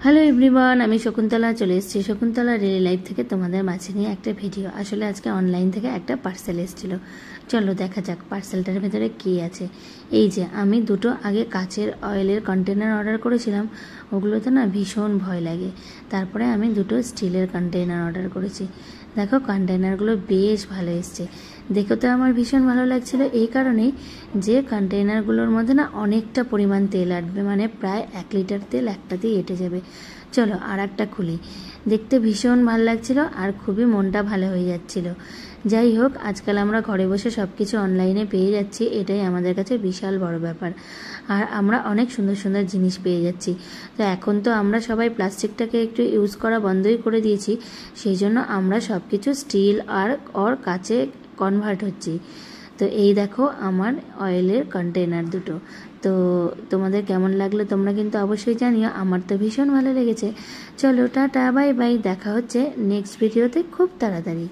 Hello everyone, আমি শকুন্তলা চলে এসেছি শকুন্তলা ডেইলি লাইফ থেকে তোমাদের মাঝে নিয়ে একটা ভিডিও। আসলে আজকে অনলাইন থেকে একটা পার্সেল এসেছিল, চলো দেখা যাক পার্সেলটার ভেতরে কী আছে। এই যে আমি দুটো আগে কাচের অয়েলের কন্টেনার অর্ডার করেছিলাম, ওগুলোতে না ভীষণ ভয় লাগে। তারপরে আমি দুটো স্টিলের কন্টেনার অর্ডার করেছি। দেখো কন্টেনারগুলো বেশ ভালো এসছে, দেখে তো আমার ভীষণ ভালো লাগছিল এই কারণেই যে কন্টেনারগুলোর মধ্যে না অনেকটা পরিমাণ তেল আটবে, মানে প্রায় 1 লিটার তেল একটাতেই এঁটে যাবে। চলো আর একটা খুলি, দেখতে ভীষণ ভালো লাগছিল আর খুবই মনটা ভালো হয়ে যাচ্ছিল। যাই হোক, আজকাল আমরা ঘরে বসে সব কিছু অনলাইনে পেয়ে যাচ্ছি, এটাই আমাদের কাছে বিশাল বড় ব্যাপার। আর আমরা অনেক সুন্দর সুন্দর জিনিস পেয়ে যাচ্ছি। তো এখন তো আমরা সবাই প্লাস্টিকটাকে একটু ইউজ করা বন্ধই করে দিয়েছি, সেই জন্য আমরা সব কিছু স্টিল আর কাচে কনভার্ট হচ্ছি। তো এই দেখো আমার অয়েলের কন্টেনার দুটো। তো তোমাদের কেমন লাগলো তোমরা কিন্তু অবশ্যই জানিও, আমার তো ভীষণ ভালো লেগেছে। চলো টাটা, বাই বাই, দেখা হচ্ছে নেক্সট ভিডিওতে খুব তাড়াতাড়ি।